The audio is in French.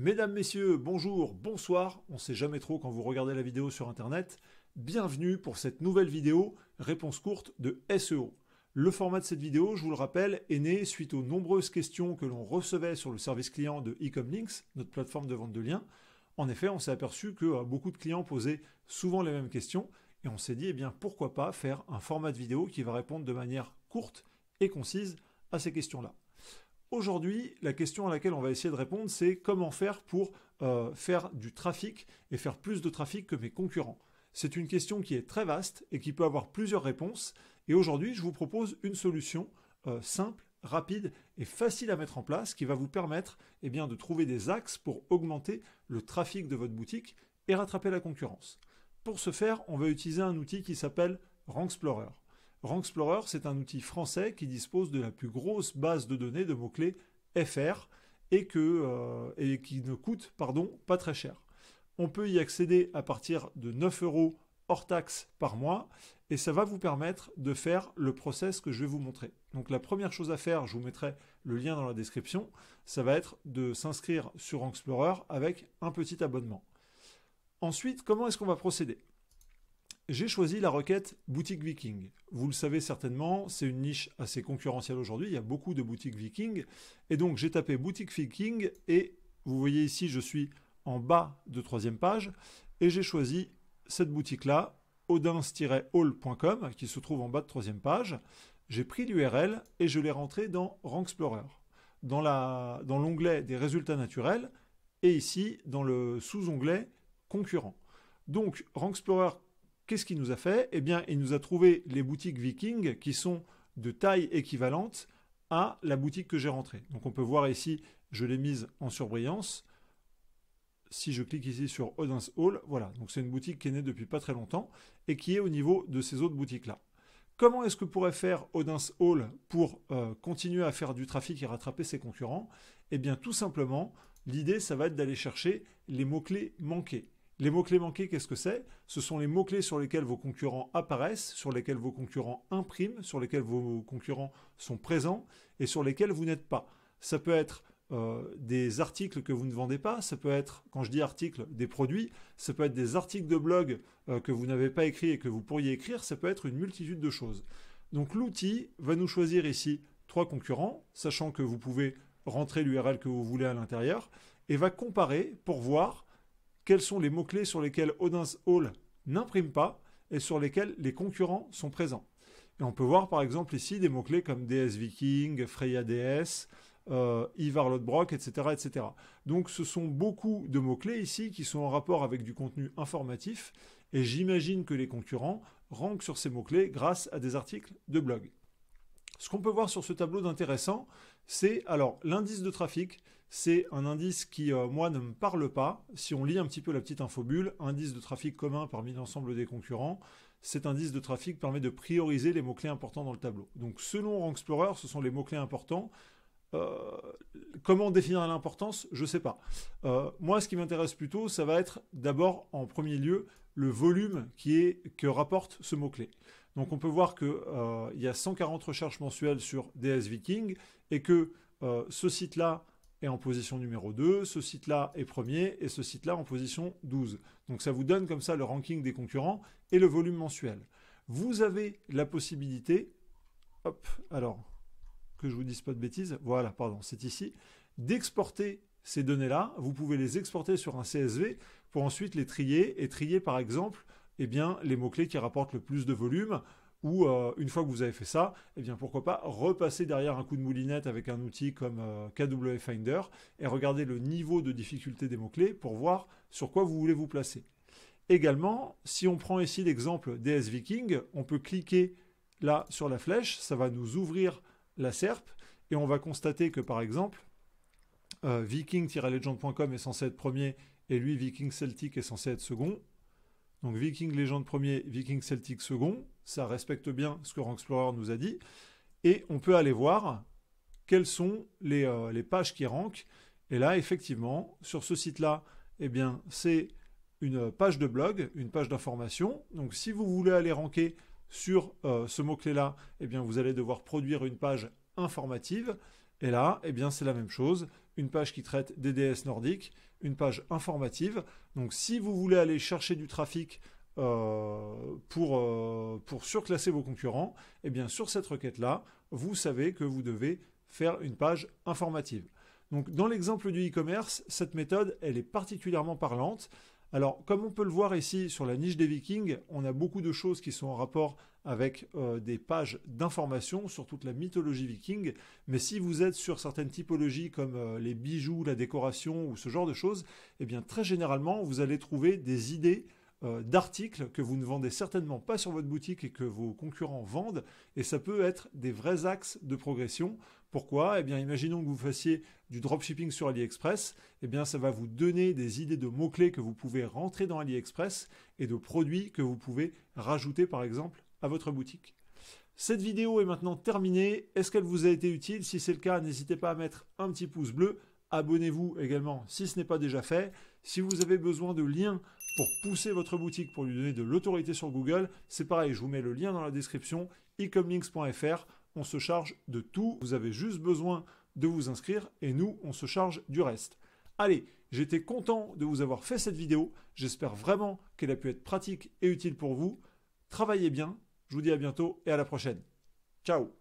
Mesdames, messieurs, bonjour, bonsoir, on ne sait jamais trop quand vous regardez la vidéo sur internet. Bienvenue pour cette nouvelle vidéo, réponse courte de SEO. Le format de cette vidéo, je vous le rappelle, est né suite aux nombreuses questions que l'on recevait sur le service client de Ecomlinks, notre plateforme de vente de liens. En effet, on s'est aperçu que beaucoup de clients posaient souvent les mêmes questions et on s'est dit, eh bien, pourquoi pas faire un format de vidéo qui va répondre de manière courte et concise à ces questions-là. Aujourd'hui, la question à laquelle on va essayer de répondre, c'est comment faire pour faire du trafic et faire plus de trafic que mes concurrents. C'est une question qui est très vaste et qui peut avoir plusieurs réponses. Et aujourd'hui, je vous propose une solution simple, rapide et facile à mettre en place qui va vous permettre de trouver des axes pour augmenter le trafic de votre boutique et rattraper la concurrence. Pour ce faire, on va utiliser un outil qui s'appelle Rank-Explorer. Rank-Explorer, c'est un outil français qui dispose de la plus grosse base de données de mots-clés FR et qui ne coûte pas très cher. On peut y accéder à partir de 9 € hors taxe par mois et ça va vous permettre de faire le process que je vais vous montrer. Donc la première chose à faire, je vous mettrai le lien dans la description, ça va être de s'inscrire sur Rank-Explorer avec un petit abonnement. Ensuite, comment est-ce qu'on va procéder ? J'ai choisi la requête boutique viking. Vous le savez certainement, c'est une niche assez concurrentielle aujourd'hui. Il y a beaucoup de boutiques viking. Et donc, j'ai tapé boutique viking et vous voyez ici, je suis en bas de 3e page et j'ai choisi cette boutique-là, odins-hall.com, qui se trouve en bas de 3e page. J'ai pris l'URL et je l'ai rentré dans Rank-Explorer, dans l'onglet des résultats naturels et ici, dans le sous-onglet concurrents. Donc, Rank-Explorer, qu'est-ce qu'il nous a fait ? Eh bien, il nous a trouvé les boutiques Viking qui sont de taille équivalente à la boutique que j'ai rentrée. Donc, on peut voir ici, je l'ai mise en surbrillance. Si je clique ici sur Odins Hall, voilà. Donc, c'est une boutique qui est née depuis pas très longtemps et qui est au niveau de ces autres boutiques-là. Comment est-ce que pourrait faire Odins Hall pour continuer à faire du trafic et rattraper ses concurrents ? Eh bien, tout simplement, l'idée, ça va être d'aller chercher les mots-clés manqués. Les mots-clés manqués, qu'est-ce que c'est ? Ce sont les mots-clés sur lesquels vos concurrents apparaissent, sur lesquels vos concurrents impriment, sur lesquels vos concurrents sont présents et sur lesquels vous n'êtes pas. Ça peut être des articles que vous ne vendez pas, ça peut être, quand je dis articles, des produits, ça peut être des articles de blog que vous n'avez pas écrits et que vous pourriez écrire, ça peut être une multitude de choses. Donc l'outil va nous choisir ici 3 concurrents, sachant que vous pouvez rentrer l'URL que vous voulez à l'intérieur, et va comparer pour voir quels sont les mots-clés sur lesquels Odins Hall n'imprime pas et sur lesquels les concurrents sont présents. Et on peut voir par exemple ici des mots-clés comme DS Viking, Freya DS, Ivar Lodbrok, etc., etc. Donc ce sont beaucoup de mots-clés ici qui sont en rapport avec du contenu informatif et j'imagine que les concurrents rankent sur ces mots-clés grâce à des articles de blog. Ce qu'on peut voir sur ce tableau d'intéressant, c'est alors l'indice de trafic. C'est un indice qui, moi, ne me parle pas. Si on lit un petit peu la petite infobulle, indice de trafic commun parmi l'ensemble des concurrents, cet indice de trafic permet de prioriser les mots-clés importants dans le tableau. Donc, selon Rank-Explorer, ce sont les mots-clés importants. Comment définir l'importance ? Je ne sais pas. Moi, ce qui m'intéresse plutôt, ça va être d'abord, en premier lieu, le volume que rapporte ce mot-clé. Donc, on peut voir qu'il y a 140 recherches mensuelles sur DS Viking et que ce site-là est en position numéro 2, ce site-là est premier et ce site-là en position 12. Donc ça vous donne comme ça le ranking des concurrents et le volume mensuel. Vous avez la possibilité, alors que je vous dise pas de bêtises, voilà, pardon, c'est ici, d'exporter ces données-là. Vous pouvez les exporter sur un CSV pour ensuite les trier et trier par exemple les mots-clés qui rapportent le plus de volume. Ou une fois que vous avez fait ça, pourquoi pas repasser derrière un coup de moulinette avec un outil comme KW Finder et regarder le niveau de difficulté des mots-clés pour voir sur quoi vous voulez vous placer. Également, si on prend ici l'exemple DS Viking, on peut cliquer là sur la flèche, ça va nous ouvrir la SERP et on va constater que par exemple, viking-legend.com est censé être premier et lui, Viking Celtic, est censé être second. Donc Viking Legend premier, Viking Celtic second, ça respecte bien ce que Rank-Explorer nous a dit. Et on peut aller voir quelles sont les pages qui rankent. Et là, effectivement, sur ce site-là, c'est une page de blog, une page d'information. Donc si vous voulez aller ranker sur ce mot-clé-là, vous allez devoir produire une page informative. Et là, c'est la même chose. une page qui traite des déesses nordiques, une page informative. Donc si vous voulez aller chercher du trafic pour surclasser vos concurrents, eh bien sur cette requête-là, vous savez que vous devez faire une page informative. Donc dans l'exemple du e-commerce, cette méthode, elle est particulièrement parlante. Alors, comme on peut le voir ici sur la niche des Vikings, on a beaucoup de choses qui sont en rapport avec des pages d'information sur toute la mythologie viking. Mais si vous êtes sur certaines typologies comme les bijoux, la décoration ou ce genre de choses, eh bien très généralement, vous allez trouver des idées d'articles que vous ne vendez certainement pas sur votre boutique et que vos concurrents vendent. Et ça peut être des vrais axes de progression. Pourquoi? Eh bien, imaginons que vous fassiez du dropshipping sur AliExpress. Eh bien, ça va vous donner des idées de mots-clés que vous pouvez rentrer dans AliExpress et de produits que vous pouvez rajouter, par exemple, à votre boutique. Cette vidéo est maintenant terminée. Est-ce qu'elle vous a été utile? Si c'est le cas, n'hésitez pas à mettre un petit pouce bleu. Abonnez-vous également si ce n'est pas déjà fait. Si vous avez besoin de liens pour pousser votre boutique, pour lui donner de l'autorité sur Google, c'est pareil, je vous mets le lien dans la description, ecomlinks.fr. On se charge de tout. Vous avez juste besoin de vous inscrire et nous, on se charge du reste. Allez, j'étais content de vous avoir fait cette vidéo. J'espère vraiment qu'elle a pu être pratique et utile pour vous. Travaillez bien. Je vous dis à bientôt et à la prochaine. Ciao!